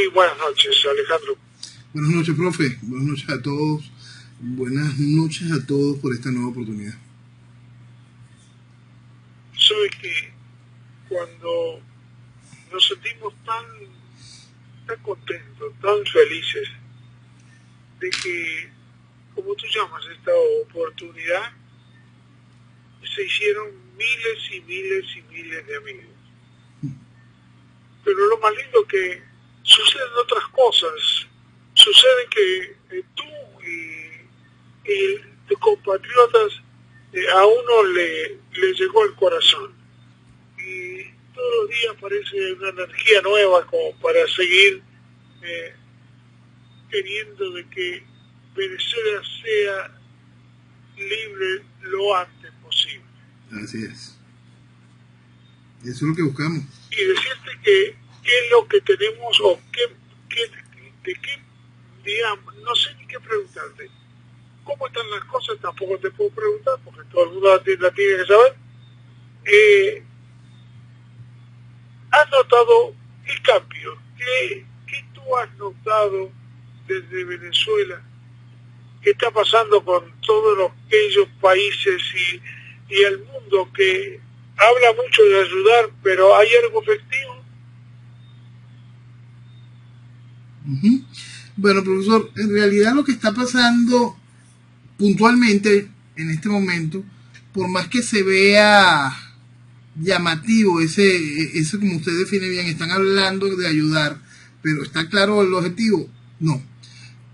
Muy buenas noches, Alejandro. Buenas noches, profe. Buenas noches a todos. Buenas noches a todos por esta nueva oportunidad. Soy que cuando nos sentimos tan contentos, tan felices de que, como tú llamas, esta oportunidad, se hicieron miles y miles y miles de amigos. Pero lo más lindo es que suceden otras cosas. Sucede que tú y tus compatriotas a uno le llegó el corazón. Y todos los días aparece una energía nueva como para seguir queriendo de que Venezuela sea libre lo antes posible. Así es. Eso es lo que buscamos. Y decirte que qué es lo que tenemos o de qué, digamos, no sé ni qué preguntarte. ¿Cómo están las cosas? Tampoco te puedo preguntar porque todo el mundo la tiene que saber. ¿Has notado el cambio? ¿Qué tú has notado desde Venezuela? ¿Qué está pasando con todos aquellos países y el mundo que habla mucho de ayudar, pero hay algo efectivo? Bueno, profesor, en realidad lo que está pasando puntualmente en este momento, por más que se vea llamativo, ese como usted define bien, están hablando de ayudar, pero ¿está claro el objetivo? No.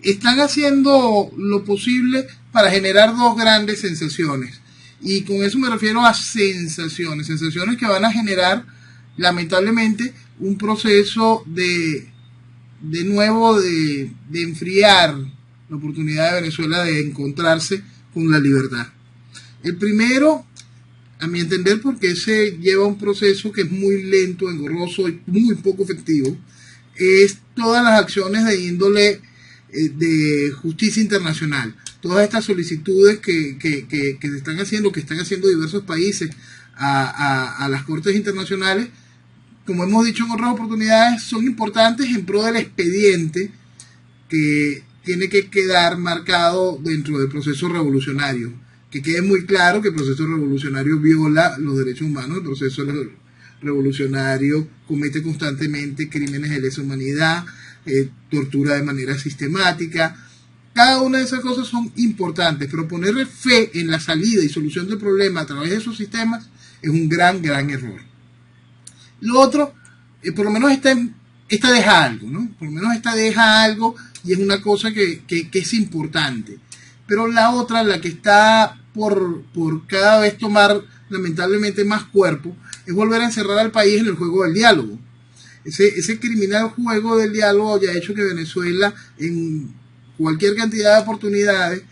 Están haciendo lo posible para generar dos grandes sensaciones. Y con eso me refiero a sensaciones que van a generar, lamentablemente, un proceso de enfriar la oportunidad de Venezuela de encontrarse con la libertad. El primero, a mi entender, porque se lleva un proceso que es muy lento, engorroso y muy poco efectivo, es todas las acciones de índole de justicia internacional. Todas estas solicitudes que se están haciendo, que están haciendo diversos países a las cortes internacionales, como hemos dicho en otras oportunidades, son importantes en pro del expediente que tiene que quedar marcado dentro del proceso revolucionario. Que quede muy claro que el proceso revolucionario viola los derechos humanos, el proceso revolucionario comete constantemente crímenes de lesa humanidad, tortura de manera sistemática. Cada una de esas cosas son importantes, pero ponerle fe en la salida y solución del problema a través de esos sistemas es un gran error. Lo otro, por lo menos esta deja algo, ¿no? Por lo menos esta deja algo y es una cosa que es importante. Pero la otra, la que está por cada vez tomar lamentablemente más cuerpo, es volver a encerrar al país en el juego del diálogo. Ese criminal juego del diálogo ya ha hecho que Venezuela, en cualquier cantidad de oportunidades,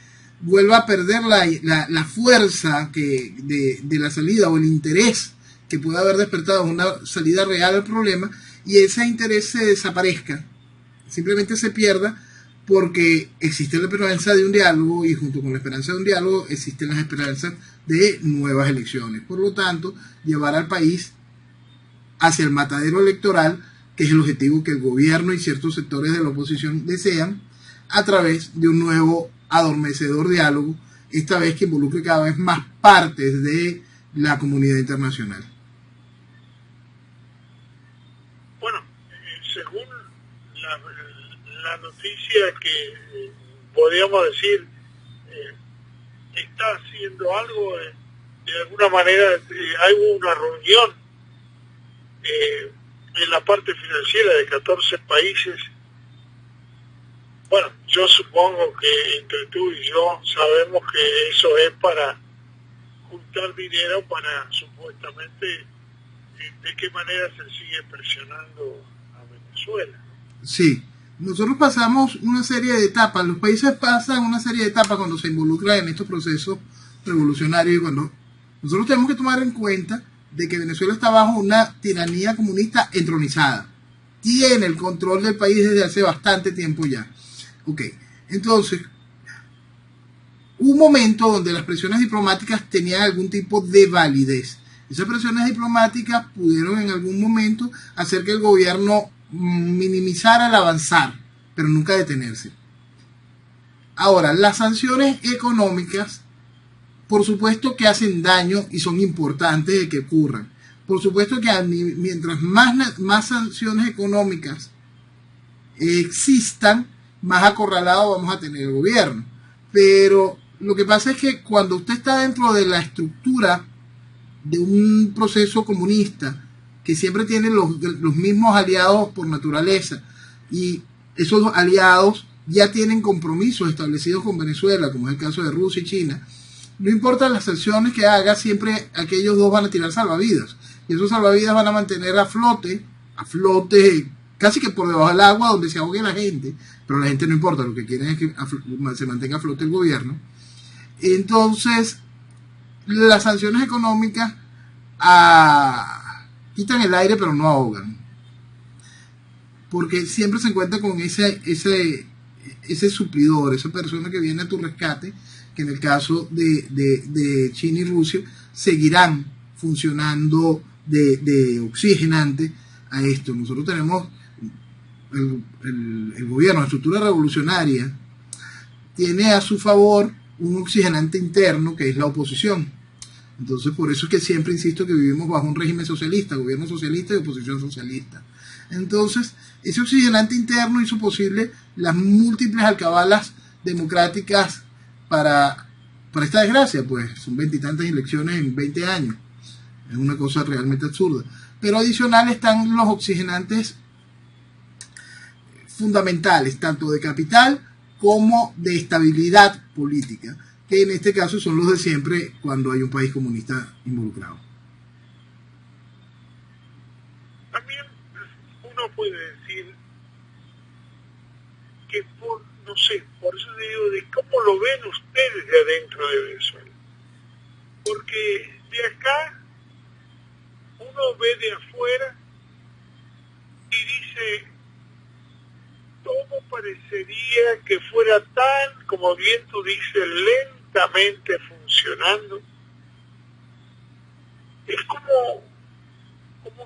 vuelva a perder la fuerza de la salida o el interés que puede haber despertado una salida real al problema, y ese interés se desaparezca, simplemente se pierda, porque existe la esperanza de un diálogo, y junto con la esperanza de un diálogo existen las esperanzas de nuevas elecciones. Por lo tanto, llevar al país hacia el matadero electoral, que es el objetivo que el gobierno y ciertos sectores de la oposición desean, a través de un nuevo adormecedor diálogo, esta vez que involucre cada vez más partes de la comunidad internacional. Bueno, según la noticia que podríamos decir está haciendo algo, de alguna manera hay una reunión en la parte financiera de 14 países. Bueno, yo supongo que entre tú y yo sabemos que eso es para juntar dinero para supuestamente de qué manera se sigue presionando a Venezuela. Sí, nosotros pasamos una serie de etapas, los países pasan una serie de etapas cuando se involucran en estos procesos revolucionarios, y cuando nosotros tenemos que tomar en cuenta de que Venezuela está bajo una tiranía comunista entronizada, tiene el control del país desde hace bastante tiempo ya. Ok, entonces hubo un momento donde las presiones diplomáticas tenían algún tipo de validez. Esas presiones diplomáticas pudieron en algún momento hacer que el gobierno minimizar al avanzar, pero nunca detenerse. Ahora, las sanciones económicas, por supuesto que hacen daño y son importantes de que ocurran. Por supuesto que mientras más sanciones económicas existan, más acorralado vamos a tener el gobierno. Pero lo que pasa es que cuando usted está dentro de la estructura de un proceso comunista, que siempre tiene los mismos aliados por naturaleza, y esos aliados ya tienen compromisos establecidos con Venezuela, como es el caso de Rusia y China, no importa las sanciones que haga, siempre aquellos dos van a tirar salvavidas, y esos salvavidas van a mantener a flote, casi que por debajo del agua, donde se ahogue la gente, pero la gente no importa, lo que quieren es que se mantenga a flote el gobierno. Entonces, las sanciones económicas quitan el aire, pero no ahogan, porque siempre se encuentra con ese suplidor, esa persona que viene a tu rescate, que en el caso de China y Rusia seguirán funcionando de oxigenante a esto. Nosotros tenemos el gobierno, la estructura revolucionaria, tiene a su favor un oxigenante interno que es la oposición. Entonces, por eso es que siempre insisto que vivimos bajo un régimen socialista, gobierno socialista y oposición socialista. Entonces, ese oxigenante interno hizo posible las múltiples alcabalas democráticas para esta desgracia, pues son 20 y tantas elecciones en 20 años. Es una cosa realmente absurda. Pero adicional están los oxigenantes fundamentales, tanto de capital como de estabilidad política, que en este caso son los de siempre cuando hay un país comunista involucrado. También uno puede decir que no sé, por eso digo, de cómo lo ven ustedes de adentro de Venezuela. Porque de acá uno ve de afuera y dice, todo parecería que fuera tan, como bien tú dices, lentamente funcionando. Es como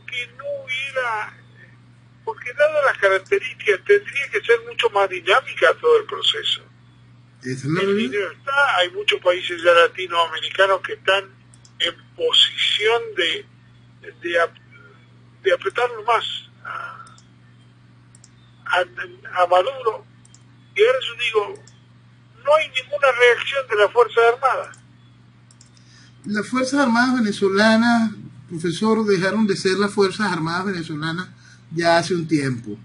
que no hubiera, porque dadas las características tendría que ser mucho más dinámica todo el proceso. El dinero está, hay muchos países ya latinoamericanos que están en posición de apretarlo más a Maduro, y ahora yo digo, no hay ninguna reacción de las Fuerzas Armadas. Las Fuerzas Armadas venezolanas, profesor, dejaron de ser las Fuerzas Armadas venezolanas ya hace un tiempo.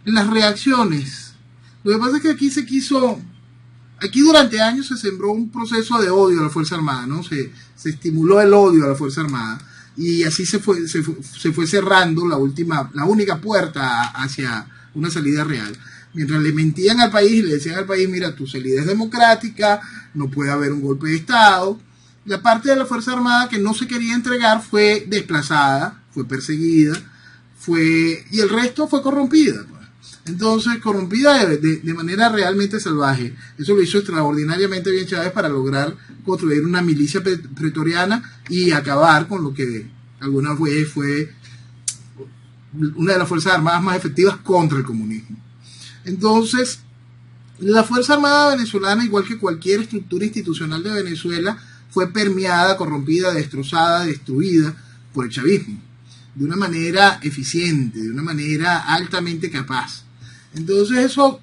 Las reacciones, lo que pasa es que aquí durante años se sembró un proceso de odio a la Fuerza Armada, ¿no? Se estimuló el odio a la Fuerza Armada, y así se fue cerrando la única puerta hacia una salida real. Mientras le mentían al país y le decían al país, mira, tu salida es democrática, no puede haber un golpe de Estado, la parte de la Fuerza Armada que no se quería entregar fue desplazada, fue perseguida, y el resto fue corrompida. Entonces, corrompida de manera realmente salvaje. Eso lo hizo extraordinariamente bien Chávez para lograr construir una milicia pretoriana y acabar con lo que alguna vez fue una de las Fuerzas Armadas más efectivas contra el comunismo. Entonces, la Fuerza Armada venezolana, igual que cualquier estructura institucional de Venezuela, fue permeada, corrompida, destrozada, destruida por el chavismo, de una manera eficiente, de una manera altamente capaz. Entonces eso,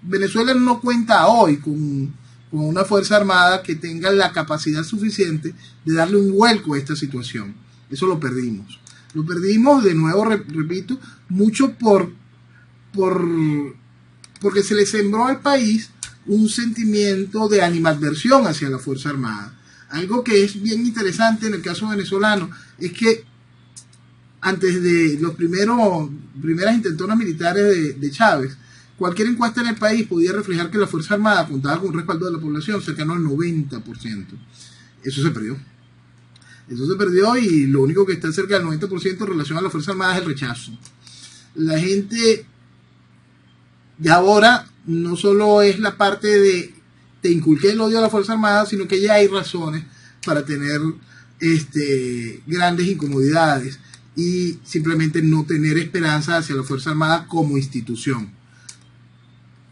Venezuela no cuenta hoy con una Fuerza Armada que tenga la capacidad suficiente de darle un vuelco a esta situación. Eso lo perdimos. Lo perdimos, de nuevo, repito, mucho porque se le sembró al país un sentimiento de animadversión hacia la Fuerza Armada. Algo que es bien interesante en el caso venezolano es que antes de los primeras intentonas militares de Chávez, cualquier encuesta en el país podía reflejar que la Fuerza Armada contaba con un respaldo de la población cercano al 90%. Eso se perdió y lo único que está cerca del 90% en relación a la Fuerza Armada es el rechazo. La gente ya ahora no solo es la parte de te inculqué el odio a la Fuerza Armada, sino que ya hay razones para tener grandes incomodidades. y simplemente no tener esperanza hacia la Fuerza Armada como institución.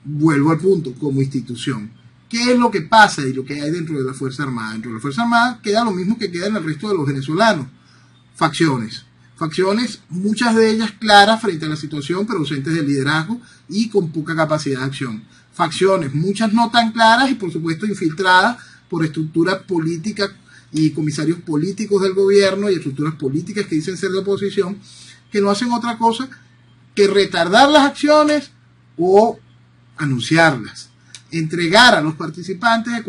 Vuelvo al punto, como institución. ¿Qué es lo que pasa y lo que hay dentro de la Fuerza Armada? Dentro de la Fuerza Armada queda lo mismo que queda en el resto de los venezolanos. Facciones. Facciones, muchas de ellas claras frente a la situación, pero ausentes de liderazgo y con poca capacidad de acción. Facciones, muchas no tan claras y por supuesto infiltradas por estructuras políticas y comisarios políticos del gobierno y estructuras políticas que dicen ser de oposición, que no hacen otra cosa que retardar las acciones o anunciarlas, entregar a los participantes de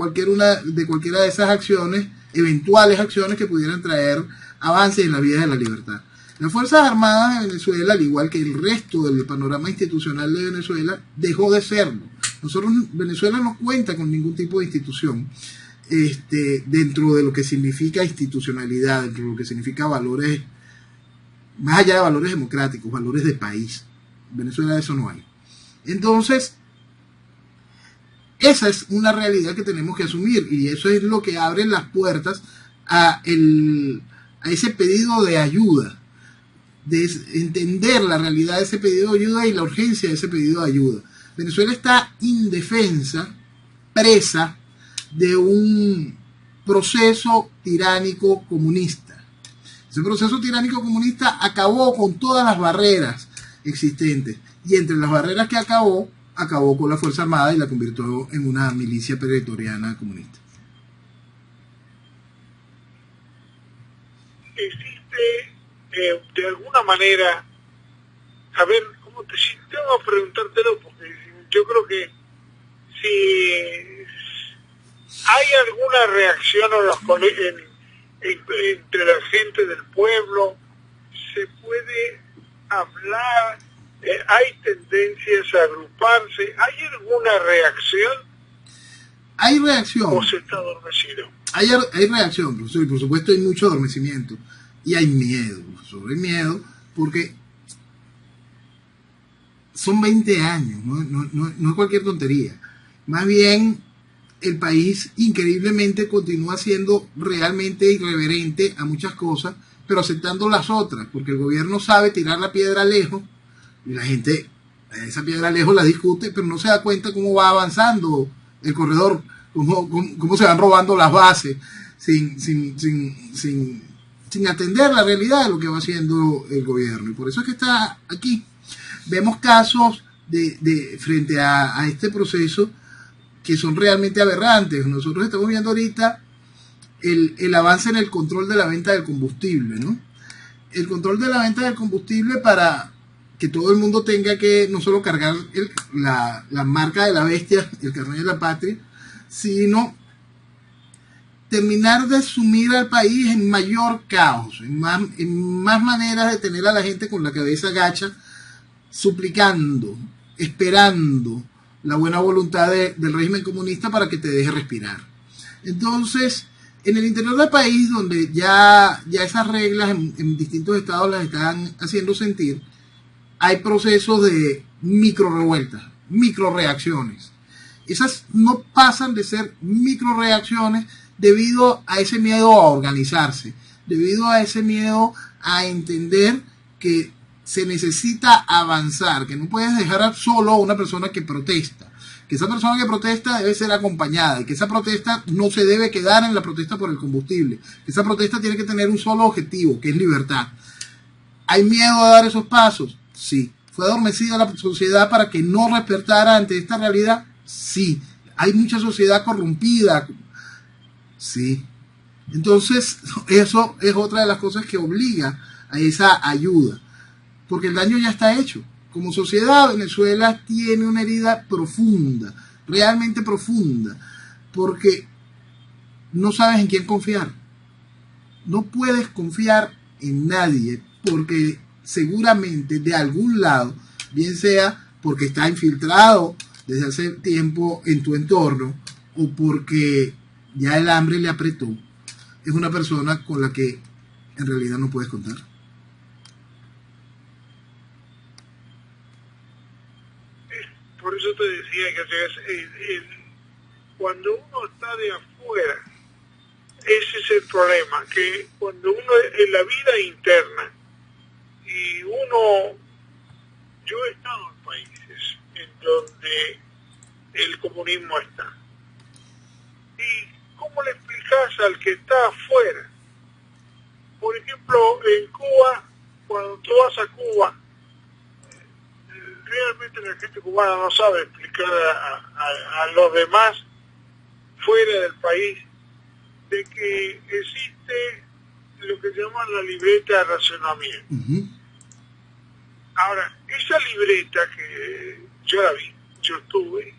cualquiera de esas acciones, eventuales acciones que pudieran traer avances en la vida de la libertad. Las Fuerzas Armadas de Venezuela, al igual que el resto del panorama institucional de Venezuela, dejó de serlo. Venezuela no cuenta con ningún tipo de institución dentro de lo que significa institucionalidad, dentro de lo que significa valores, más allá de valores democráticos, valores de país. En Venezuela eso no hay. Entonces, esa es una realidad que tenemos que asumir y eso es lo que abre las puertas a ese pedido de ayuda, de entender la realidad de ese pedido de ayuda y la urgencia de ese pedido de ayuda. Venezuela está indefensa, presa de un proceso tiránico comunista. Ese proceso tiránico comunista acabó con todas las barreras existentes y entre las barreras que acabó con la Fuerza Armada y la convirtió en una milicia pretoriana comunista. Existe de alguna manera, a ver, ¿cómo te sientes? Tengo que preguntártelo porque yo creo que si hay alguna reacción entre la gente del pueblo, se puede hablar, hay tendencias a agruparse, ¿hay alguna reacción? Hay reacción. ¿O se está adormecido? Hay reacción, profesor, y por supuesto hay mucho adormecimiento. Y hay miedo, profesor, hay miedo porque son 20 años, no es cualquier tontería. Más bien, el país increíblemente continúa siendo realmente irreverente a muchas cosas, pero aceptando las otras, porque el gobierno sabe tirar la piedra lejos y la gente esa piedra lejos la discute, pero no se da cuenta cómo va avanzando el corredor, cómo se van robando las bases sin atender la realidad de lo que va haciendo el gobierno. Y por eso es que está aquí. Vemos casos frente a este proceso que son realmente aberrantes. Nosotros estamos viendo ahorita el avance en el control de la venta del combustible, ¿no? El control de la venta del combustible para que todo el mundo tenga que no solo cargar la marca de la bestia, el carnet de la patria, sino terminar de sumir al país en mayor caos, en más maneras de tener a la gente con la cabeza gacha, suplicando, esperando la buena voluntad del régimen comunista para que te deje respirar. Entonces, en el interior del país, donde ya esas reglas en distintos estados las están haciendo sentir, hay procesos de micro revueltas, micro reacciones. Esas no pasan de ser micro reacciones debido a ese miedo a organizarse, debido a ese miedo a entender que se necesita avanzar, que no puedes dejar solo a una persona que protesta, que esa persona que protesta debe ser acompañada y que esa protesta no se debe quedar en la protesta por el combustible, que esa protesta tiene que tener un solo objetivo, que es libertad. ¿Hay miedo a dar esos pasos? Sí. ¿Fue adormecida la sociedad para que no despertara ante esta realidad? Sí. ¿Hay mucha sociedad corrompida? Sí. Entonces, eso es otra de las cosas que obliga a esa ayuda, porque el daño ya está hecho. Como sociedad, Venezuela tiene una herida profunda, realmente profunda, porque no sabes en quién confiar. No puedes confiar en nadie, porque seguramente de algún lado, bien sea porque está infiltrado desde hace tiempo en tu entorno, o porque ya el hambre le apretó, es una persona con la que en realidad no puedes contar. Por eso te decía que cuando uno está de afuera, ese es el problema, que cuando uno en la vida interna y uno, yo he estado en países en donde el comunismo está. ¿Y cómo le explicas al que está afuera? Por ejemplo, en Cuba, cuando tú vas a Cuba, realmente la gente cubana no sabe explicar a los demás fuera del país de que existe lo que se llama la libreta de racionamiento. Ahora, esa libreta que yo la vi, yo estuve,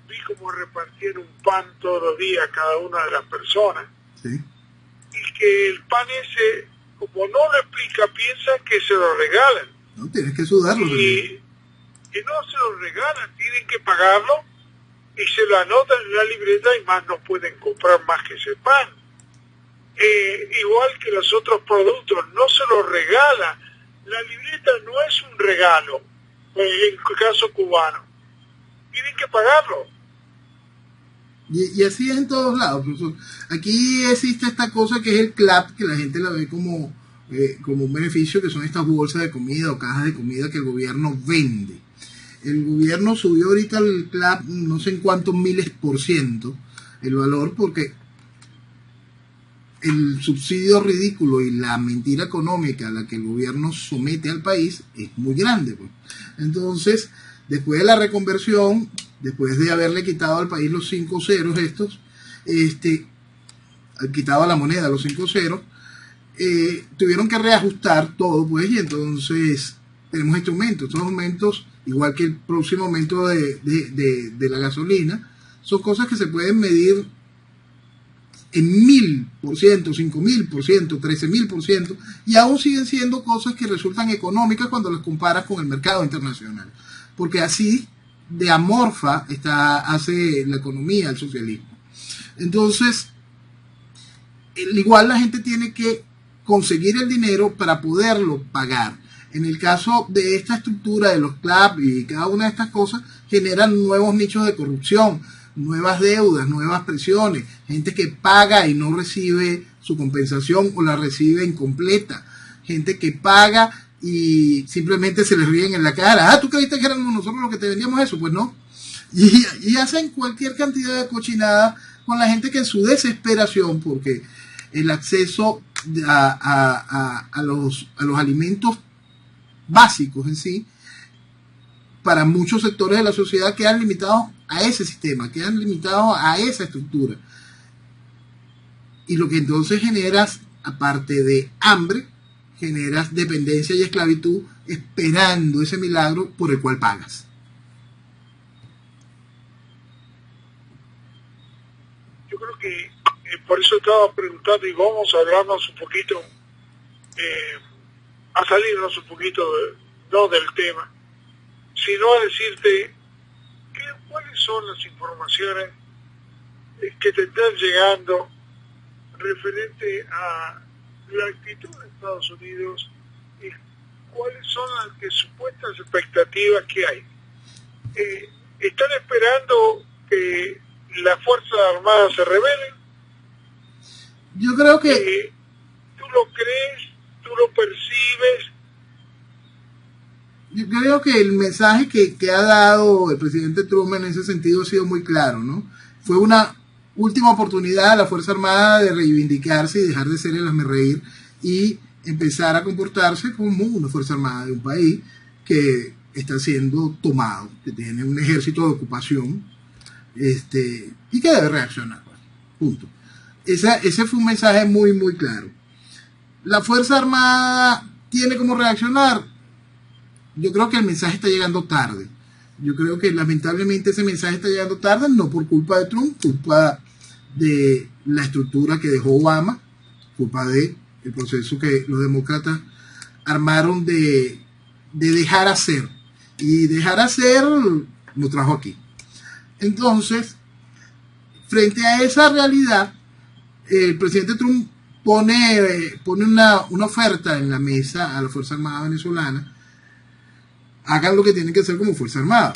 vi cómo repartían un pan todos los días a cada una de las personas. Sí. Y que el pan ese, como no lo explica, piensa que se lo regalan. No, tienes que sudarlo. Y que no se lo regalan, tienen que pagarlo y se lo anotan en la libreta y más no pueden comprar más que ese pan. Igual que los otros productos, no se los regala. La libreta no es un regalo, en el caso cubano. Tienen que pagarlo. Y así es en todos lados, profesor. Aquí existe esta cosa que es el CLAP, que la gente la ve como un beneficio, que son estas bolsas de comida o cajas de comida que el gobierno vende. El gobierno subió ahorita el CLAP no sé en cuántos miles % el valor, porque el subsidio ridículo y la mentira económica a la que el gobierno somete al país es muy grande, pues. Entonces, después de la reconversión, después de haberle quitado al país los 5 ceros estos, quitado a la moneda los 5 ceros, tuvieron que reajustar todo, pues, y entonces tenemos este aumento. Estos aumentos, igual que el próximo aumento de la gasolina, son cosas que se pueden medir en 1000%, 5000%, 13000%, y aún siguen siendo cosas que resultan económicas cuando las comparas con el mercado internacional, porque así de amorfa hace la economía, el socialismo. Entonces, igual la gente tiene que conseguir el dinero para poderlo pagar. En el caso de esta estructura de los CLAP y cada una de estas cosas, generan nuevos nichos de corrupción, nuevas deudas, nuevas presiones, gente que paga y no recibe su compensación o la recibe incompleta, gente que paga y simplemente se les ríen en la cara. Ah, ¿tú creíste que éramos nosotros los que te vendíamos eso? Pues no. Y hacen cualquier cantidad de cochinada con la gente que en su desesperación, porque el acceso a los alimentos básicos en sí, para muchos sectores de la sociedad quedan limitados a ese sistema, quedan limitados a esa estructura. Y lo que entonces generas, aparte de hambre, generas dependencia y esclavitud, esperando ese milagro por el cual pagas. Yo creo que por eso estaba preguntando y vamos a hablarnos un poquito, a salirnos un poquito no del tema, sino a decirte cuáles son las informaciones que te están llegando referente a la actitud de Estados Unidos y cuáles son las supuestas expectativas que hay. ¿Están esperando que las Fuerzas Armadas se rebelen? Yo creo que... ¿Tú lo crees? ¿Tú lo percibes? Yo creo que el mensaje que ha dado el presidente Trump en ese sentido ha sido muy claro, ¿no? Fue una última oportunidad a la Fuerza Armada de reivindicarse y dejar de ser el hazmerreír y empezar a comportarse como una Fuerza Armada de un país que está siendo tomado, que tiene un ejército de ocupación, y que debe reaccionar. Punto. Ese fue un mensaje muy, muy claro. La Fuerza Armada tiene como reaccionar. Yo creo que el mensaje está llegando tarde. Yo creo que lamentablemente ese mensaje está llegando tarde, no por culpa de Trump, culpa de la estructura que dejó Obama, culpa de el proceso que los demócratas armaron de dejar hacer. Y dejar hacer lo trajo aquí. Entonces, frente a esa realidad, el presidente Trump pone una oferta en la mesa a la Fuerza Armada venezolana. Hagan lo que tienen que hacer como Fuerza Armada.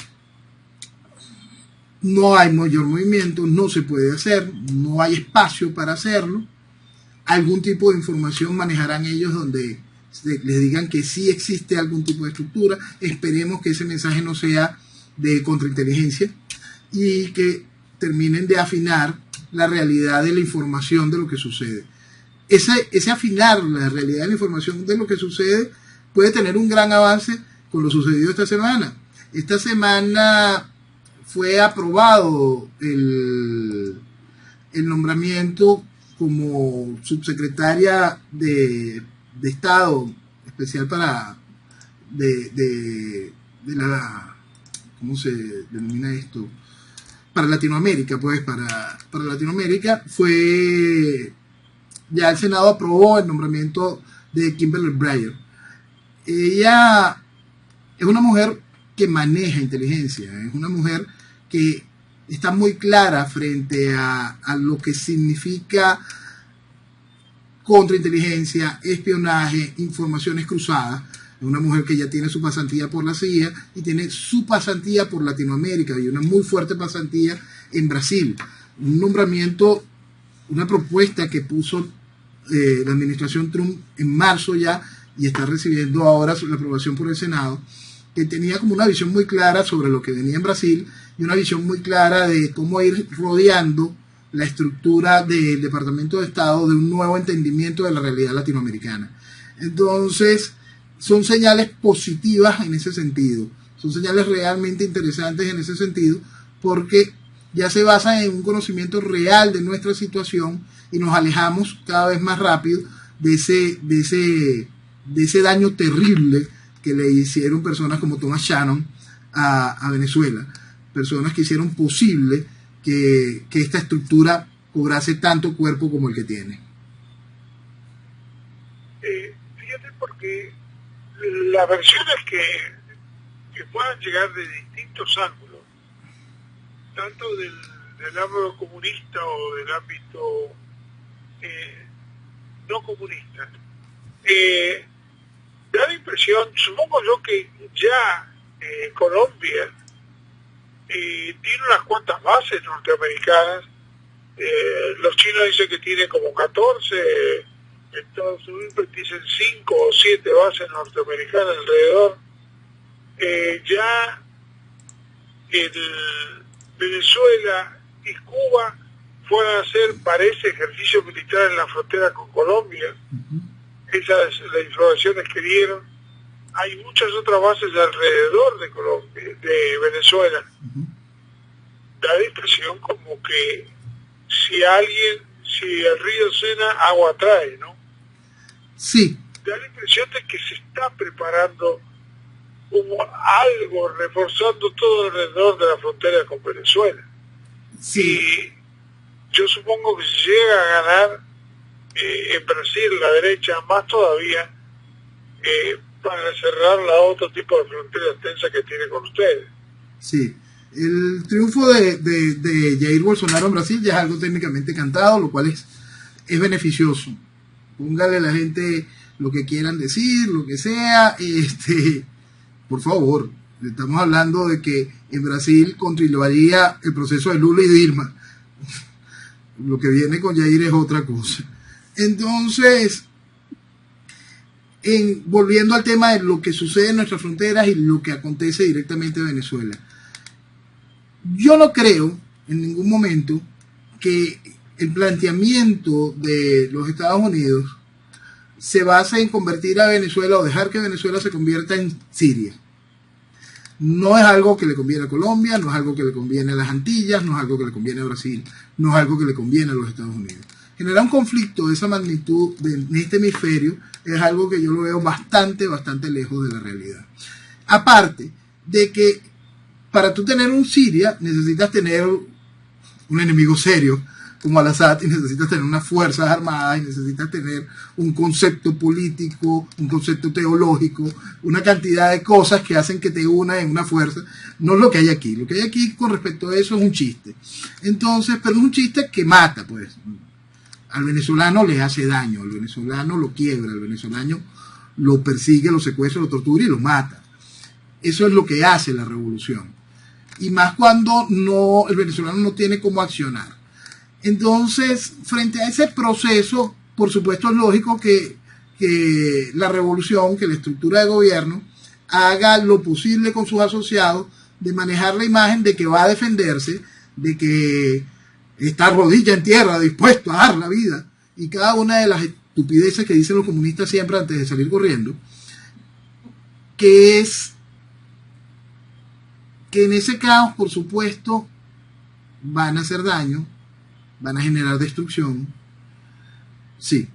No hay mayor movimiento, no se puede hacer, no hay espacio para hacerlo. Algún tipo de información manejarán ellos donde les digan que sí existe algún tipo de estructura. Esperemos que ese mensaje no sea de contrainteligencia y que terminen de afinar la realidad de la información de lo que sucede. Ese afinar la realidad de la información de lo que sucede puede tener un gran avance con lo sucedido esta semana. Esta semana fue aprobado el nombramiento como subsecretaria de Estado especial para de la, ¿cómo se denomina esto? Para Latinoamérica, pues para Latinoamérica. Ya el Senado aprobó el nombramiento de Kimberly Breyer. Ella es una mujer que maneja inteligencia, es una mujer que está muy clara frente a lo que significa contrainteligencia, espionaje, informaciones cruzadas. Es una mujer que ya tiene su pasantía por la CIA y tiene su pasantía por Latinoamérica y una muy fuerte pasantía en Brasil. Un nombramiento, una propuesta que puso la administración Trump en marzo ya y está recibiendo ahora la aprobación por el Senado, que tenía como una visión muy clara sobre lo que venía en Brasil y una visión muy clara de cómo ir rodeando la estructura del Departamento de Estado de un nuevo entendimiento de la realidad latinoamericana. Entonces, son señales positivas en ese sentido, son señales realmente interesantes en ese sentido, porque ya se basa en un conocimiento real de nuestra situación y nos alejamos cada vez más rápido de ese daño terrible que le hicieron personas como Thomas Shannon a Venezuela, personas que hicieron posible que esta estructura cobrase tanto cuerpo como el que tiene. Fíjate, porque las versiones que puedan llegar de distintos ángulos, tanto del ámbito comunista o del ámbito no comunista, da la impresión, supongo yo, que ya Colombia tiene unas cuantas bases norteamericanas. Los chinos dicen que tiene como 14, Estados Unidos dicen 5 o 7 bases norteamericanas alrededor. Ya Venezuela y Cuba fueron a hacer, parece, ejercicio militar en la frontera con Colombia. Esas las informaciones que dieron. Hay muchas otras bases alrededor de Colombia, de Venezuela. Da la impresión como que si el río Sena agua trae, ¿no? Sí. Da la impresión de que se está preparando como algo, reforzando todo alrededor de la frontera con Venezuela. Sí. Y yo supongo que si llega a ganar en Brasil la derecha, más todavía, para cerrar la otro tipo de frontera extensa que tiene con ustedes. Sí. El triunfo de Jair Bolsonaro en Brasil ya es algo técnicamente cantado, lo cual es beneficioso. Póngale a la gente lo que quieran decir, lo que sea, por favor, estamos hablando de que en Brasil continuaría el proceso de Lula y Dilma. Lo que viene con Jair es otra cosa. Entonces, volviendo al tema de lo que sucede en nuestras fronteras y lo que acontece directamente en Venezuela. Yo no creo en ningún momento que el planteamiento de los Estados Unidos se base en convertir a Venezuela o dejar que Venezuela se convierta en Siria. No es algo que le conviene a Colombia, no es algo que le conviene a las Antillas, no es algo que le conviene a Brasil, no es algo que le conviene a los Estados Unidos. Generar un conflicto de esa magnitud en este hemisferio es algo que yo lo veo bastante lejos de la realidad. Aparte de que para tú tener un Siria necesitas tener un enemigo serio como Al-Assad y necesitas tener unas fuerzas armadas y necesitas tener un concepto político, un concepto teológico, una cantidad de cosas que hacen que te una en una fuerza. No es lo que hay aquí. Lo que hay aquí con respecto a eso es un chiste. Entonces, pero es un chiste que mata, pues. Al venezolano le hace daño, al venezolano lo quiebra, al venezolano lo persigue, lo secuestra, lo tortura y lo mata. Eso es lo que hace la revolución. Y más cuando el venezolano no tiene cómo accionar. Entonces, frente a ese proceso, por supuesto es lógico que que la revolución, que la estructura de gobierno haga lo posible con sus asociados de manejar la imagen de que va a defenderse, de que está rodilla en tierra, dispuesto a dar la vida, y cada una de las estupideces que dicen los comunistas siempre antes de salir corriendo, que es que en ese caos, por supuesto, van a hacer daño, van a generar destrucción, sí,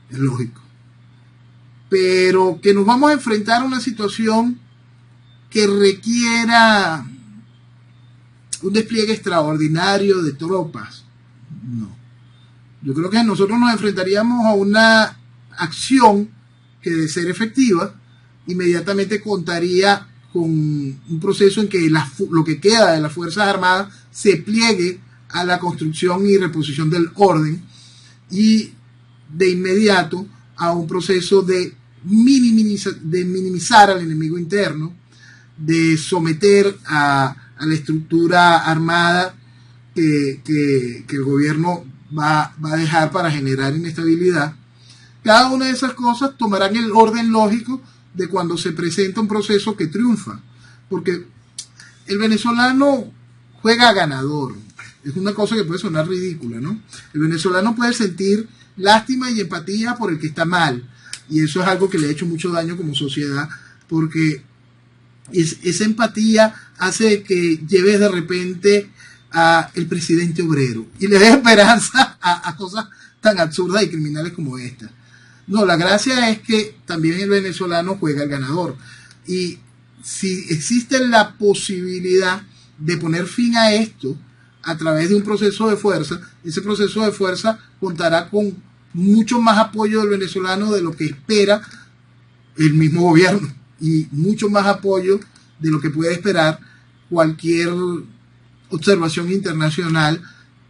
es lógico, pero que nos vamos a enfrentar a una situación que requiera un despliegue extraordinario de tropas, no. Yo creo que nosotros nos enfrentaríamos a una acción que, de ser efectiva, inmediatamente contaría con un proceso en que lo que queda de las Fuerzas Armadas se pliegue a la construcción y reposición del orden, y de inmediato a un proceso de minimizar al enemigo interno, de someter a la estructura armada que el gobierno va a dejar para generar inestabilidad. Cada una de esas cosas tomarán el orden lógico de cuando se presenta un proceso que triunfa, porque el venezolano juega ganador. Es una cosa que puede sonar ridícula, ¿no? El venezolano puede sentir lástima y empatía por el que está mal, y eso es algo que le ha hecho mucho daño como sociedad, porque esa empatía hace que lleves de repente a el presidente obrero y le des esperanza a cosas tan absurdas y criminales como esta. No, la gracia es que también el venezolano juega al ganador, y si existe la posibilidad de poner fin a esto a través de un proceso de fuerza, ese proceso de fuerza contará con mucho más apoyo del venezolano de lo que espera el mismo gobierno, y mucho más apoyo de lo que puede esperar cualquier observación internacional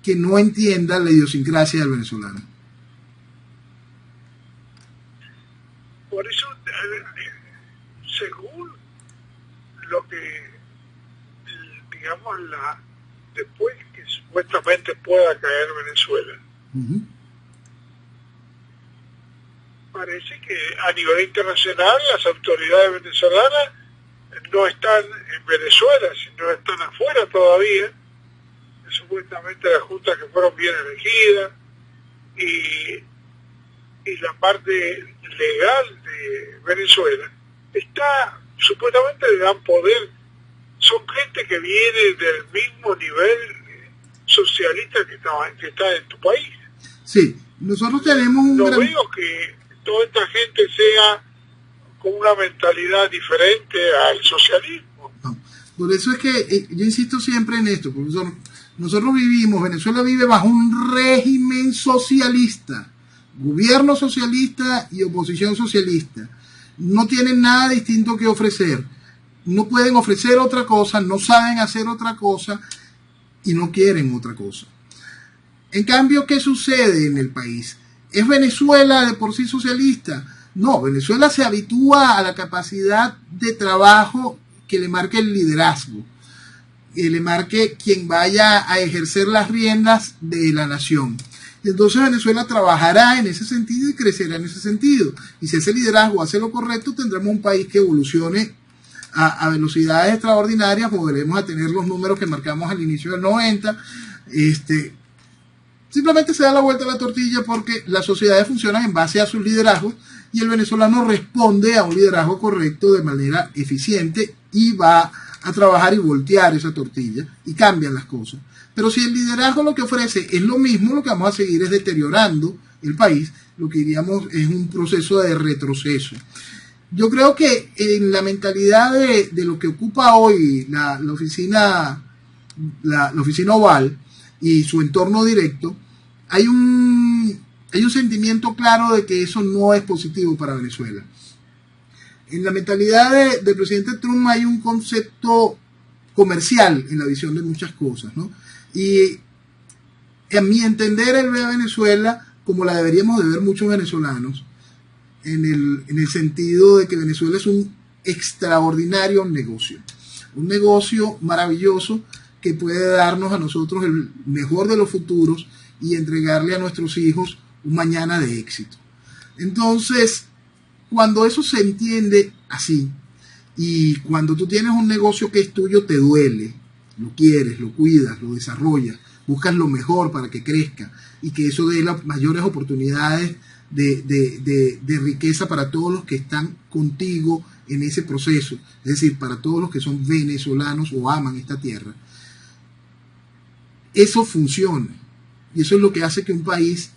que no entienda la idiosincrasia del venezolano. Por eso, según lo que, digamos, después que supuestamente pueda caer Venezuela, parece que a nivel internacional las autoridades venezolanas no están en Venezuela, sino están afuera todavía. Supuestamente las juntas que fueron bien elegidas y la parte legal de Venezuela está, supuestamente le dan poder. Son gente que viene del mismo nivel socialista que está en tu país. Sí, nosotros tenemos un no veo que toda esta gente sea con una mentalidad diferente al socialismo. No. Por eso es que yo insisto siempre en esto, profesor. Nosotros Venezuela vive bajo un régimen socialista, gobierno socialista y oposición socialista. No tienen nada distinto que ofrecer. No pueden ofrecer otra cosa, no saben hacer otra cosa y no quieren otra cosa. En cambio, ¿qué sucede en el país? ¿Es Venezuela de por sí socialista? No, Venezuela se habitúa a la capacidad de trabajo que le marque el liderazgo, que le marque quien vaya a ejercer las riendas de la nación. Y entonces Venezuela trabajará en ese sentido y crecerá en ese sentido. Y si ese liderazgo hace lo correcto, tendremos un país que evolucione a velocidades extraordinarias. Volveremos a tener los números que marcamos al inicio del 90. Simplemente se da la vuelta a la tortilla porque las sociedades funcionan en base a sus liderazgos y el venezolano responde a un liderazgo correcto de manera eficiente y va a trabajar y voltear esa tortilla y cambian las cosas. Pero si el liderazgo lo que ofrece es lo mismo, lo que vamos a seguir es deteriorando el país, lo que diríamos es un proceso de retroceso. Yo creo que en la mentalidad de lo que ocupa hoy la oficina oval y su entorno directo, hay un sentimiento claro de que eso no es positivo para Venezuela. En la mentalidad del presidente Trump hay un concepto comercial en la visión de muchas cosas, ¿no? Y a mi entender él ve a Venezuela como la deberíamos de ver muchos venezolanos, en el sentido de que Venezuela es un extraordinario negocio, un negocio maravilloso que puede darnos a nosotros el mejor de los futuros y entregarle a nuestros hijos un mañana de éxito. Entonces, cuando eso se entiende así, y cuando tú tienes un negocio que es tuyo, te duele, lo quieres, lo cuidas, lo desarrollas, buscas lo mejor para que crezca y que eso dé las mayores oportunidades de riqueza para todos los que están contigo en ese proceso, es decir, para todos los que son venezolanos o aman esta tierra. Eso funciona y eso es lo que hace que un país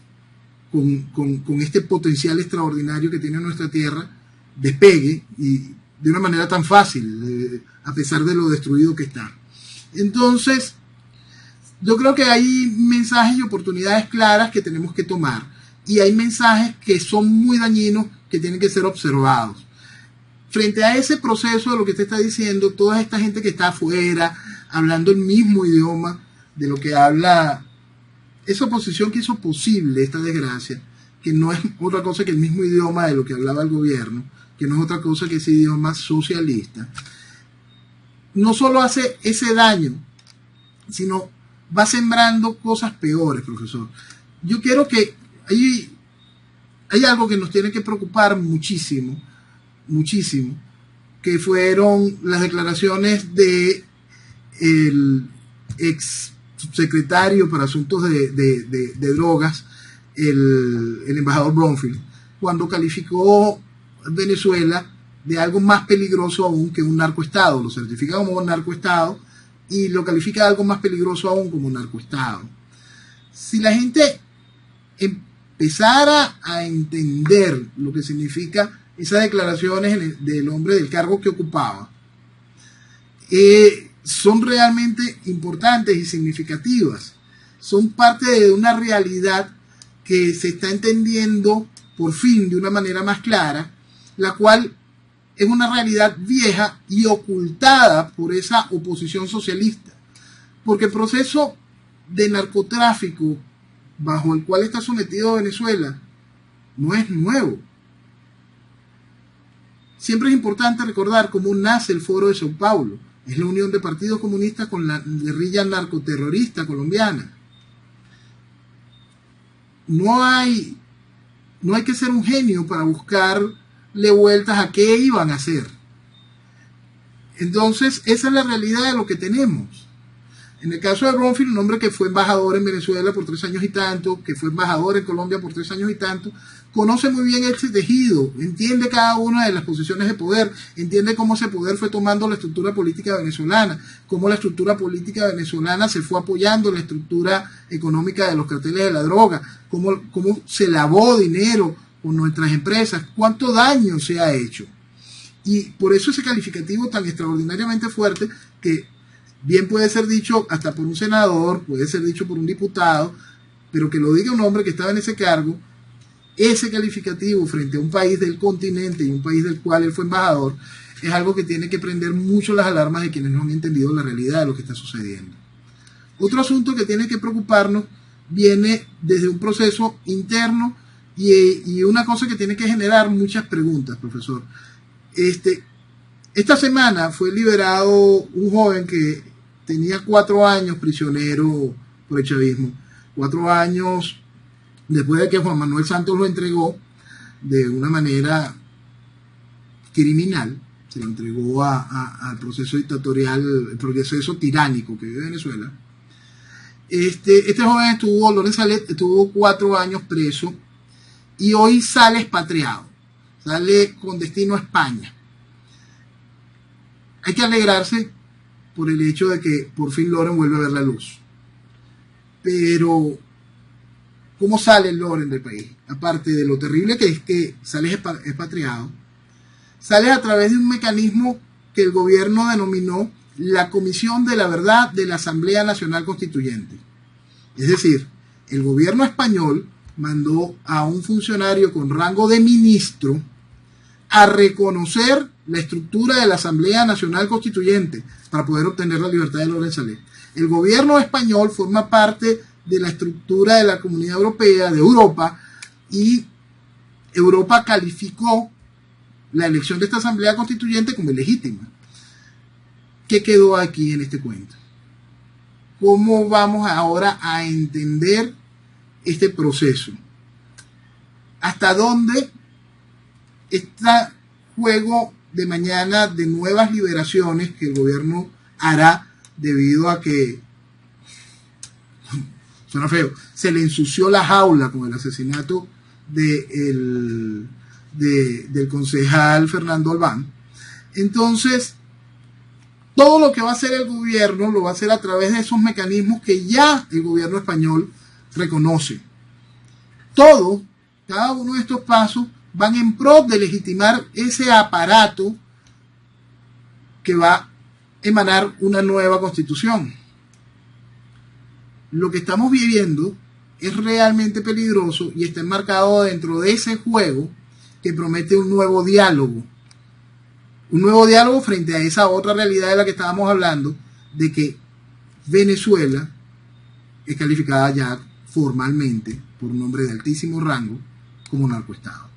con este potencial extraordinario que tiene nuestra tierra despegue y de una manera tan fácil, a pesar de lo destruido que está. Entonces, yo creo que hay mensajes y oportunidades claras que tenemos que tomar y hay mensajes que son muy dañinos que tienen que ser observados. Frente a ese proceso de lo que usted está diciendo, toda esta gente que está afuera, hablando el mismo idioma de lo que habla esa oposición que hizo posible esta desgracia, que no es otra cosa que el mismo idioma de lo que hablaba el gobierno, que no es otra cosa que ese idioma socialista, no solo hace ese daño, sino va sembrando cosas peores, profesor. Yo quiero que hay algo que nos tiene que preocupar muchísimo, muchísimo, que fueron las declaraciones de el ex subsecretario para asuntos de drogas, el embajador Bromfield, cuando calificó Venezuela de algo más peligroso aún que un narcoestado. Lo certifica como un narcoestado y lo califica de algo más peligroso aún como un narcoestado. Si la gente empezara a entender lo que significa esas declaraciones del hombre del cargo que ocupaba, son realmente importantes y significativas. Son parte de una realidad que se está entendiendo por fin de una manera más clara, la cual es una realidad vieja y ocultada por esa oposición socialista. Porque el proceso de narcotráfico bajo el cual está sometido Venezuela no es nuevo. Siempre es importante recordar cómo nace el Foro de Sao Paulo. Es la unión de partidos comunistas con la guerrilla narcoterrorista colombiana. No hay que ser un genio para buscarle vueltas a qué iban a hacer. Entonces, esa es la realidad de lo que tenemos. En el caso de Bromfield, un hombre que fue embajador en Venezuela por 3 años y tanto, que fue embajador en Colombia por 3 años y tanto, conoce muy bien ese tejido, entiende cada una de las posiciones de poder, entiende cómo ese poder fue tomando la estructura política venezolana, cómo la estructura política venezolana se fue apoyando la estructura económica de los carteles de la droga, cómo se lavó dinero con nuestras empresas, cuánto daño se ha hecho. Y por eso ese calificativo tan extraordinariamente fuerte que bien puede ser dicho hasta por un senador, puede ser dicho por un diputado, pero que lo diga un hombre que estaba en ese cargo, ese calificativo frente a un país del continente y un país del cual él fue embajador, es algo que tiene que prender mucho las alarmas de quienes no han entendido la realidad de lo que está sucediendo. Otro asunto que tiene que preocuparnos viene desde un proceso interno y una cosa que tiene que generar muchas preguntas, profesor. Esta semana fue liberado un joven que tenía 4 años prisionero por el chavismo. 4 años después de que Juan Manuel Santos lo entregó de una manera criminal. Se lo entregó al proceso dictatorial, el proceso tiránico que vive Venezuela. Este joven Loren Salet, estuvo 4 años preso y hoy sale expatriado. Sale con destino a España. Hay que alegrarse por el hecho de que por fin Loren vuelve a ver la luz. Pero, ¿cómo sale Loren del país? Aparte de lo terrible que es que sales expatriado, sales a través de un mecanismo que el gobierno denominó la Comisión de la Verdad de la Asamblea Nacional Constituyente. Es decir, el gobierno español mandó a un funcionario con rango de ministro a reconocer la estructura de la Asamblea Nacional Constituyente para poder obtener la libertad de Loren Salet. El gobierno español forma parte de la estructura de la Comunidad Europea, de Europa, y Europa calificó la elección de esta Asamblea Constituyente como ilegítima. ¿Qué quedó aquí en este cuento? ¿Cómo vamos ahora a entender este proceso? hasta dónde este juego de mañana de nuevas liberaciones que el gobierno hará debido a que, suena feo, se le ensució la jaula con el asesinato del concejal Fernando Albán. Entonces, todo lo que va a hacer el gobierno lo va a hacer a través de esos mecanismos que ya el gobierno español reconoce. Cada uno de estos pasos van en pro de legitimar ese aparato que va a emanar una nueva constitución. Lo que estamos viviendo es realmente peligroso y está enmarcado dentro de ese juego que promete un nuevo diálogo. Un nuevo diálogo frente a esa otra realidad de la que estábamos hablando, de que Venezuela es calificada ya formalmente por un hombre de altísimo rango como narcoestado.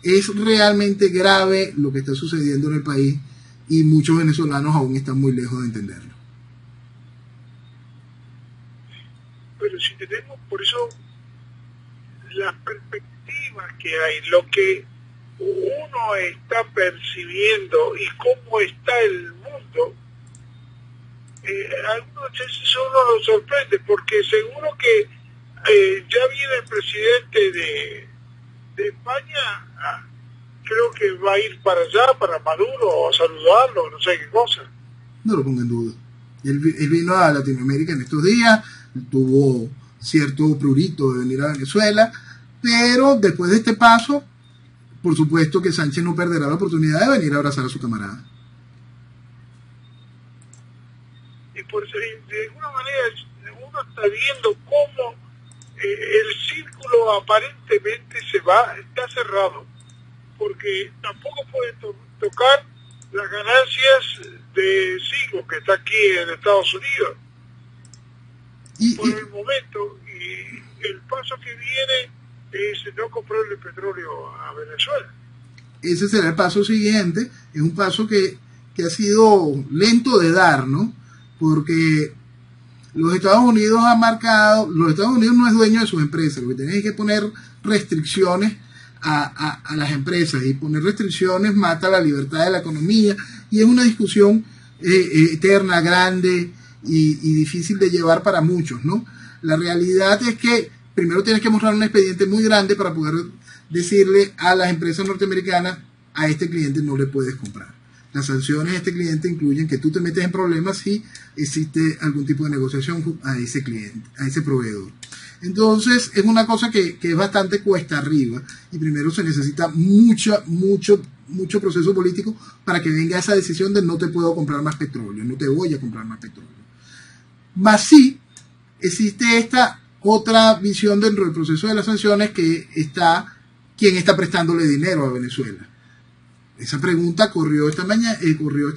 Es realmente grave lo que está sucediendo en el país y muchos venezolanos aún están muy lejos de entenderlo. Pero si tenemos por eso las perspectivas que hay, lo que uno está percibiendo y cómo está el mundo, algunas veces uno lo sorprende, porque seguro que ya viene el presidente de España, creo que va a ir para allá, para Maduro, a saludarlo, no sé qué cosa. No lo pongo en duda. Él vino a Latinoamérica en estos días, tuvo cierto prurito de venir a Venezuela, pero después de este paso, por supuesto que Sánchez no perderá la oportunidad de venir a abrazar a su camarada. Y por de alguna manera uno está viendo cómo el círculo aparentemente está cerrado, porque tampoco puede tocar las ganancias de Sigo, que está aquí en Estados Unidos, por el momento, y el paso que viene es no comprarle petróleo a Venezuela. Ese será el paso siguiente. Es un paso que ha sido lento de dar, ¿no? Porque los Estados Unidos no es dueño de sus empresas. Lo que tienen es que poner restricciones a las empresas, y poner restricciones mata la libertad de la economía, y es una discusión eterna, grande y difícil de llevar para muchos, ¿no? La realidad es que primero tienes que mostrar un expediente muy grande para poder decirle a las empresas norteamericanas: a este cliente no le puedes comprar. Las sanciones a este cliente incluyen que tú te metes en problemas si existe algún tipo de negociación a ese cliente, a ese proveedor. Entonces es una cosa que es bastante cuesta arriba, y primero se necesita mucho proceso político para que venga esa decisión de no te puedo comprar más petróleo, no te voy a comprar más petróleo. Más sí existe esta otra visión dentro del proceso de las sanciones, que está quién está prestándole dinero a Venezuela. Esa pregunta corrió esta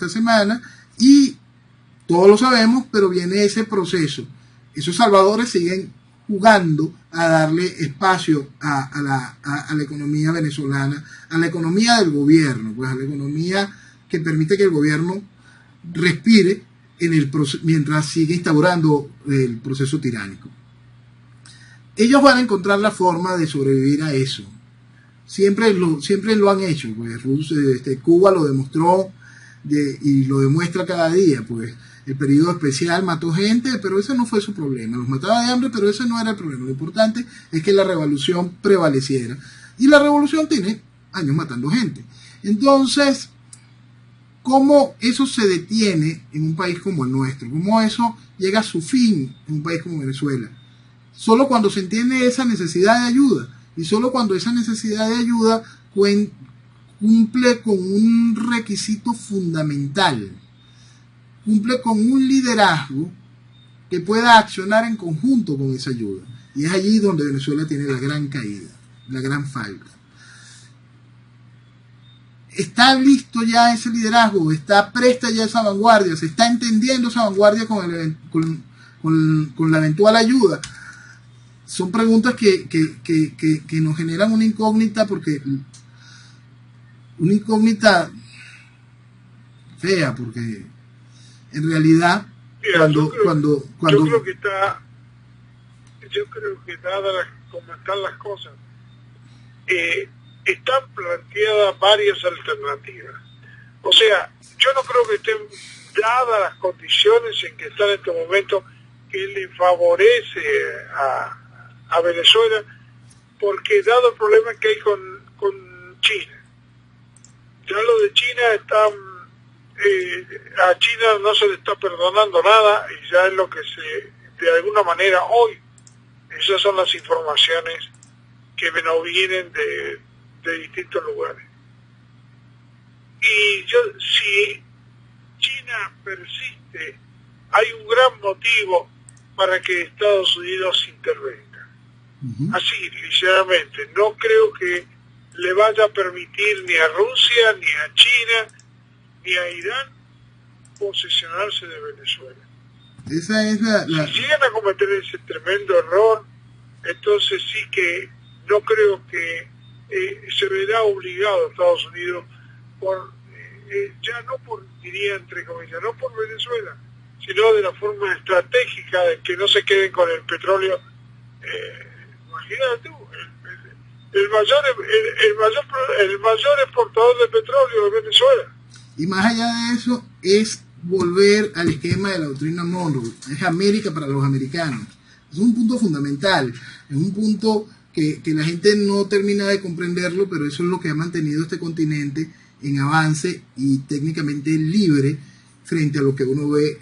semana, y todos lo sabemos, pero viene ese proceso. Esos salvadores siguen jugando a darle espacio a la economía venezolana, a la economía del gobierno, pues a la economía que permite que el gobierno respire mientras sigue instaurando el proceso tiránico. Ellos van a encontrar la forma de sobrevivir a eso. Siempre lo han hecho, pues Cuba lo demostró y lo demuestra cada día, pues el periodo especial mató gente, pero ese no fue su problema. Los mataba de hambre, pero ese no era el problema. Lo importante es que la revolución prevaleciera, y la revolución tiene años matando gente. Entonces, ¿cómo eso se detiene en un país como el nuestro? ¿Cómo eso llega a su fin en un país como Venezuela? Solo cuando se entiende esa necesidad de ayuda, y solo cuando esa necesidad de ayuda cumple con un requisito fundamental, cumple con un liderazgo que pueda accionar en conjunto con esa ayuda. Y es allí donde Venezuela tiene la gran caída, la gran falta. ¿Está listo ya ese liderazgo? ¿Está presta ya esa vanguardia? ¿Se está entendiendo esa vanguardia con la eventual ayuda? Son preguntas que nos generan una incógnita, porque una incógnita fea, porque en realidad yo creo que dadas como están las cosas, están planteadas varias alternativas. O sea, yo no creo que estén dadas las condiciones en que están en este momento que le favorece a Venezuela, porque dado el problema que hay con China, ya lo de China están, a China no se le está perdonando nada, y ya es lo que de alguna manera hoy, esas son las informaciones que nos vienen de distintos lugares. Y si China persiste, hay un gran motivo para que Estados Unidos intervenga. Así, ligeramente. No creo que le vaya a permitir ni a Rusia, ni a China, ni a Irán posesionarse de Venezuela. Esa es Si llegan a cometer ese tremendo error, entonces sí que no creo que se verá obligado a Estados Unidos ya no por, diría entre comillas, no por Venezuela, sino de la forma estratégica de que no se queden con el petróleo. Imagínate tú, el mayor exportador de petróleo de Venezuela. Y más allá de eso, es volver al esquema de la doctrina Monroe. Es América para los americanos. Es un punto fundamental, es un punto que la gente no termina de comprenderlo, pero eso es lo que ha mantenido este continente en avance y técnicamente libre frente a lo que uno ve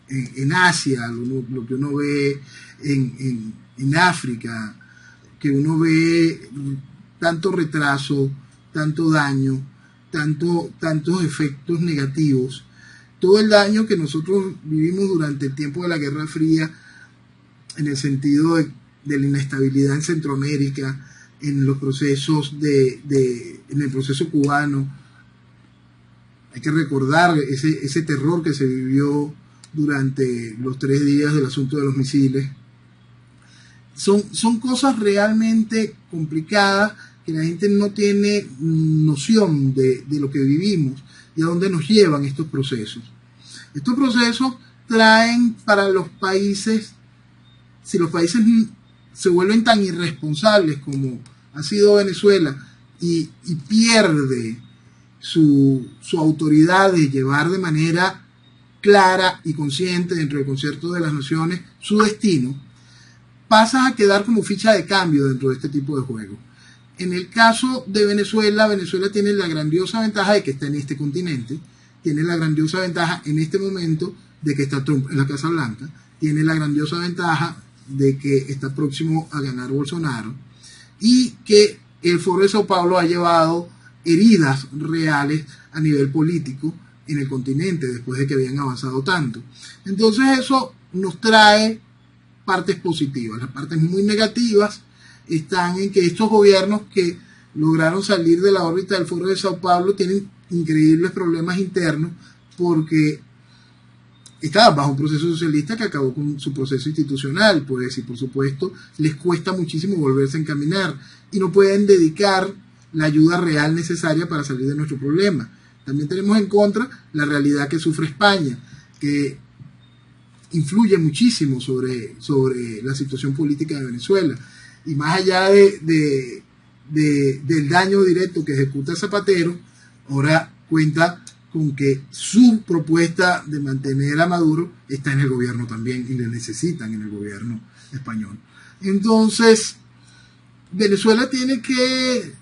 en Asia, lo que uno ve en África, que uno ve tanto retraso, tanto daño, tantos efectos negativos, todo el daño que nosotros vivimos durante el tiempo de la Guerra Fría, en el sentido de la inestabilidad en Centroamérica, en los procesos en el proceso cubano. Hay que recordar ese terror que se vivió durante los 3 días del asunto de los misiles. Son cosas realmente complicadas que la gente no tiene noción de lo que vivimos y a dónde nos llevan estos procesos. Estos procesos traen para los países, si los países se vuelven tan irresponsables como ha sido Venezuela y pierde su autoridad de llevar de manera clara y consciente dentro del concierto de las naciones su destino, pasas a quedar como ficha de cambio dentro de este tipo de juego. En el caso de Venezuela, Venezuela tiene la grandiosa ventaja de que está en este continente, tiene la grandiosa ventaja en este momento de que está Trump en la Casa Blanca, tiene la grandiosa ventaja de que está próximo a ganar Bolsonaro y que el Foro de Sao Paulo ha llevado heridas reales a nivel político en el continente después de que habían avanzado tanto. Entonces eso nos trae partes positivas. Las partes muy negativas están en que estos gobiernos que lograron salir de la órbita del Foro de Sao Paulo tienen increíbles problemas internos porque estaban bajo un proceso socialista que acabó con su proceso institucional, pues, y por supuesto les cuesta muchísimo volverse a encaminar y no pueden dedicar la ayuda real necesaria para salir de nuestro problema. También tenemos en contra la realidad que sufre España, que influye muchísimo sobre la situación política de Venezuela. Y más allá del daño directo que ejecuta Zapatero, ahora cuenta con que su propuesta de mantener a Maduro está en el gobierno también y le necesitan en el gobierno español. Entonces, Venezuela tiene que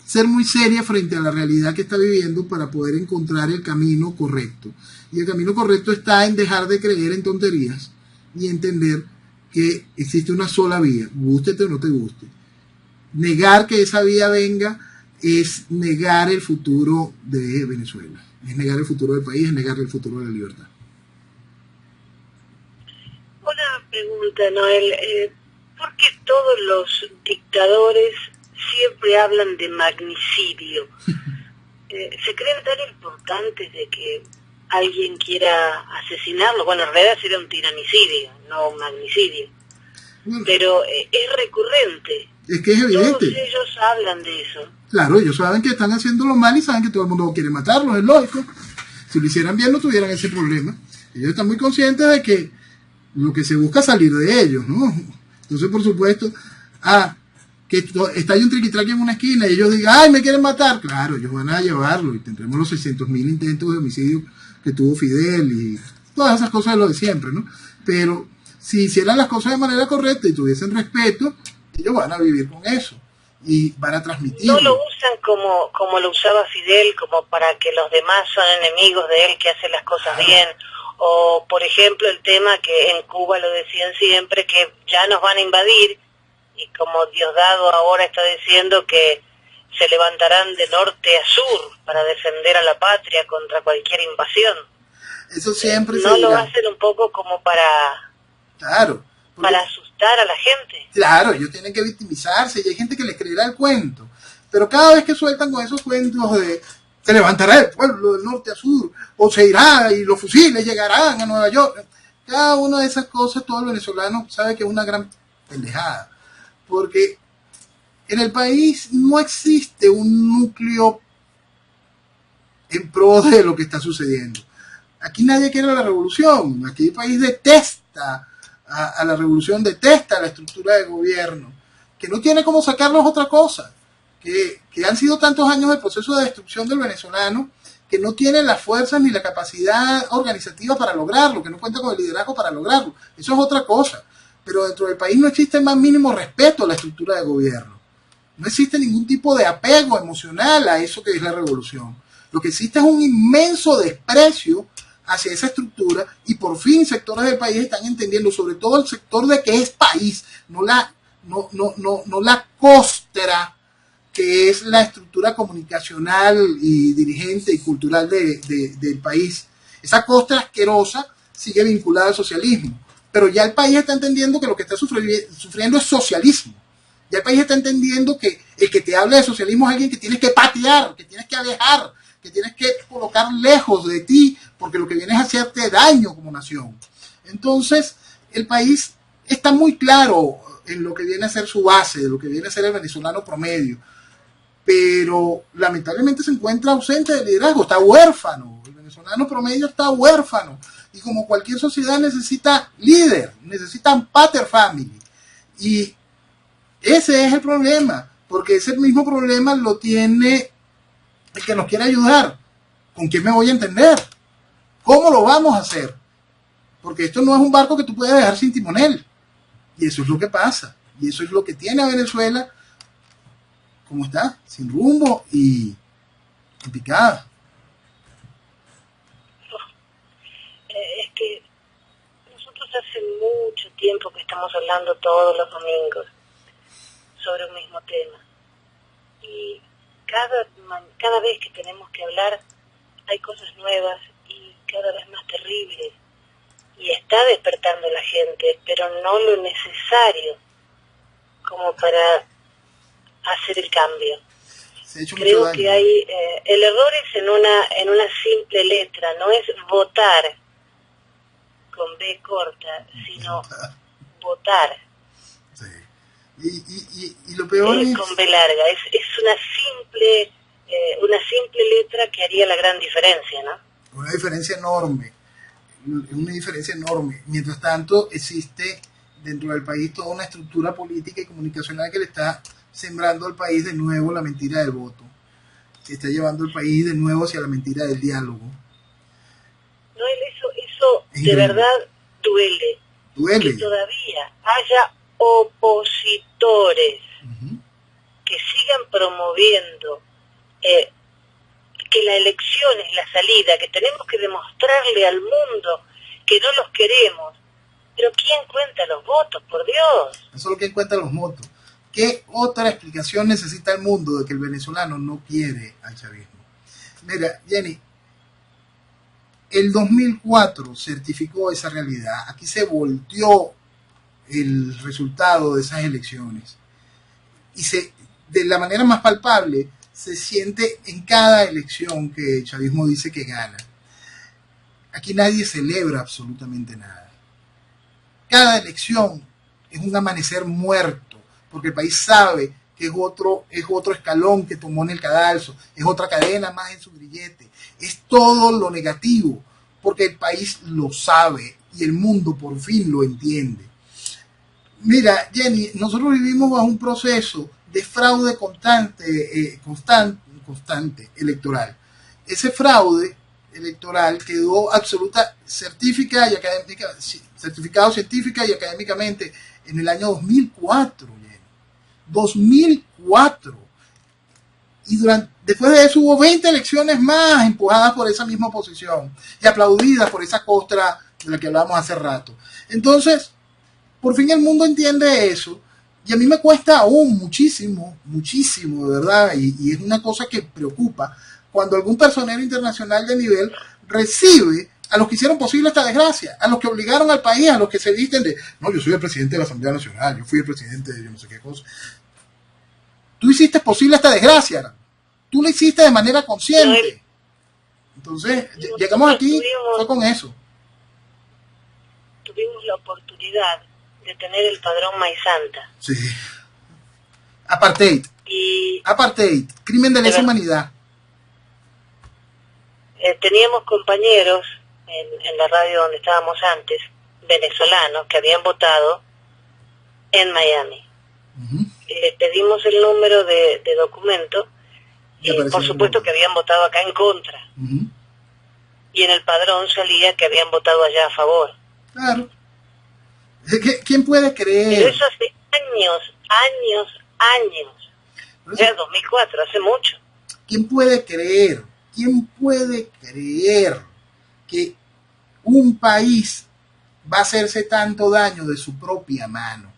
ser muy seria frente a la realidad que está viviendo para poder encontrar el camino correcto. Y el camino correcto está en dejar de creer en tonterías y entender que existe una sola vía, gústete o no te guste. Negar que esa vía venga es negar el futuro de Venezuela, es negar el futuro del país, es negar el futuro de la libertad. Una pregunta, Noel, ¿por qué todos los dictadores siempre hablan de magnicidio? ¿Se creen tan importantes de que alguien quiera asesinarlo? Bueno, en realidad sería un tiranicidio, no un magnicidio. Bueno, pero es recurrente. Es que es evidente. Todos ellos hablan de eso. Claro, ellos saben que están haciéndolo mal y saben que todo el mundo quiere matarlos, es lógico. Si lo hicieran bien no tuvieran ese problema. Ellos están muy conscientes de que lo que se busca es salir de ellos, ¿no? Entonces, por supuesto, Ah, que está ahí un triquitraque en una esquina y ellos digan, ay, me quieren matar. Claro, ellos van a llevarlo y tendremos los 600.000 intentos de homicidio que tuvo Fidel y todas esas cosas de lo de siempre, ¿no? Pero si hicieran las cosas de manera correcta y tuviesen respeto, ellos van a vivir con eso y van a transmitirlo. No lo usan como lo usaba Fidel, como para que los demás son enemigos de él, que hace las cosas bien. O, por ejemplo, el tema que en Cuba lo decían siempre, que ya nos van a invadir, y como Diosdado ahora está diciendo que se levantarán de norte a sur para defender a la patria contra cualquier invasión. Eso siempre no lo hacen un poco como para... Claro. Para asustar a la gente. Claro, ellos tienen que victimizarse y hay gente que les creerá el cuento. Pero cada vez que sueltan con esos cuentos de se levantará el pueblo del norte a sur, o se irá y los fusiles llegarán a Nueva York, cada una de esas cosas todo el venezolano sabe que es una gran pendejada. Porque en el país no existe un núcleo en pro de lo que está sucediendo. Aquí nadie quiere la revolución, aquí el país detesta a la revolución, detesta la estructura de gobierno, que no tiene cómo sacarlos otra cosa, que han sido tantos años de proceso de destrucción del venezolano, que no tiene las fuerzas ni la capacidad organizativa para lograrlo, que no cuenta con el liderazgo para lograrlo. Eso es otra cosa. Pero dentro del país no existe el más mínimo respeto a la estructura de gobierno. No existe ningún tipo de apego emocional a eso que es la revolución. Lo que existe es un inmenso desprecio hacia esa estructura y por fin sectores del país están entendiendo, sobre todo el sector de que es país, no la costra que es la estructura comunicacional y dirigente y cultural del país. Esa costra asquerosa sigue vinculada al socialismo, pero ya el país está entendiendo que lo que está sufriendo es socialismo. Ya el país está entendiendo que el que te habla de socialismo es alguien que tienes que patear, que tienes que alejar, que tienes que colocar lejos de ti, porque lo que viene es hacerte daño como nación. Entonces, el país está muy claro en lo que viene a ser su base, de lo que viene a ser el venezolano promedio, pero lamentablemente se encuentra ausente de liderazgo, está huérfano, el venezolano promedio está huérfano, y como cualquier sociedad necesita líder, necesita un pater family, y ese es el problema, porque ese mismo problema lo tiene el que nos quiere ayudar. ¿Con quién me voy a entender? ¿Cómo lo vamos a hacer? Porque esto no es un barco que tú puedes dejar sin timonel. Y eso es lo que pasa. Y eso es lo que tiene a Venezuela, como está, sin rumbo y en picada. Es que nosotros hace mucho tiempo que estamos hablando todos los domingos sobre un mismo tema. Y cada vez que tenemos que hablar hay cosas nuevas y cada vez más terribles. Y está despertando la gente, pero no lo necesario como para hacer el cambio. Creo que hay el error es en una simple letra, no es votar con B corta, sino votar. Sí. Y lo peor es con B larga, es una simple letra que haría la gran diferencia, ¿no? Una diferencia enorme. Mientras tanto, existe dentro del país toda una estructura política y comunicacional que le está sembrando al país de nuevo la mentira del voto, que está llevando al país de nuevo hacia la mentira del diálogo. Noel, eso de verdad duele. Que todavía haya opositores que sigan promoviendo que la elección es la salida, que tenemos que demostrarle al mundo que no los queremos. Pero ¿quién cuenta los votos, por Dios? No solo quién cuenta los votos. ¿Qué otra explicación necesita el mundo de que el venezolano no quiere al chavismo? Mira, Jenny, el 2004 certificó esa realidad. Aquí se volteó el resultado de esas elecciones. Y de la manera más palpable se siente en cada elección que el chavismo dice que gana. Aquí nadie celebra absolutamente nada. Cada elección es un amanecer muerto, porque el país sabe que es otro escalón que tomó en el cadalso, es otra cadena más en su grillete, es todo lo negativo, porque el país lo sabe y el mundo por fin lo entiende. Mira, Jenny, nosotros vivimos bajo un proceso de fraude constante electoral. Ese fraude electoral quedó certificado científica y académicamente en el año 2004, Jenny. 2004. Y después de eso hubo 20 elecciones más empujadas por esa misma oposición y aplaudidas por esa costra de la que hablábamos hace rato. Entonces, por fin el mundo entiende eso, y a mí me cuesta aún muchísimo, de verdad, y es una cosa que preocupa, cuando algún personero internacional de nivel recibe a los que hicieron posible esta desgracia, a los que obligaron al país, a los que se visten de, no, yo soy el presidente de la Asamblea Nacional, yo fui el presidente de yo no sé qué cosa. Tú hiciste posible esta desgracia, tú lo hiciste de manera consciente. Entonces, llegamos aquí, fue con eso. Tuvimos la oportunidad de tener el padrón Maizanta. Sí. Apartheid, crimen de lesa humanidad. Teníamos compañeros en la radio donde estábamos antes, venezolanos, que habían votado en Miami. Les pedimos el número de documento y por supuesto que habían votado acá en contra. Y en el padrón salía que habían votado allá a favor. Claro. ¿Quién puede creer? Pero eso hace años. O sea, 2004, hace mucho. ¿Quién puede creer que un país va a hacerse tanto daño de su propia mano?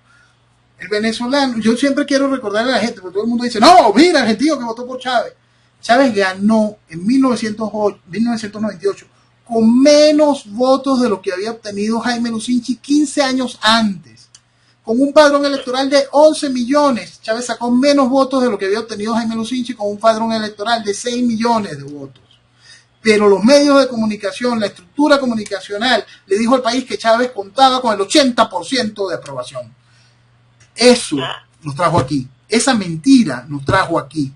El venezolano, yo siempre quiero recordarle a la gente, porque todo el mundo dice, no, mira, el argentino que votó por Chávez. Chávez ganó en 1998 con menos votos de lo que había obtenido Jaime Lucinchi 15 años antes. Con un padrón electoral de 11 millones, Chávez sacó menos votos de lo que había obtenido Jaime Lucinchi con un padrón electoral de 6 millones de votos. Pero los medios de comunicación, la estructura comunicacional, le dijo al país que Chávez contaba con el 80% de aprobación. Eso nos trajo aquí. Esa mentira nos trajo aquí.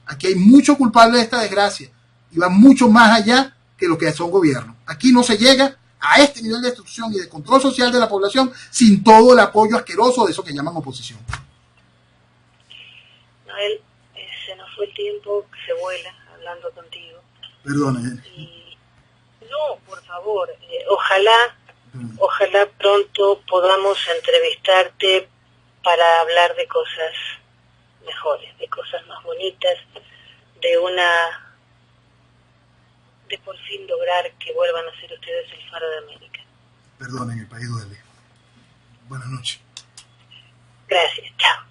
Aquí hay muchos culpables de esta desgracia y va mucho más allá que lo que son gobiernos. Aquí no se llega a este nivel de destrucción y de control social de la población sin todo el apoyo asqueroso de eso que llaman oposición. Noel, se nos fue el tiempo, se vuela hablando contigo. Perdona. No, por favor, ojalá pronto podamos entrevistarte para hablar de cosas mejores, de cosas más bonitas, de por fin lograr que vuelvan a ser ustedes el faro de América. Perdonen, el país duele. Buenas noches. Gracias, chao.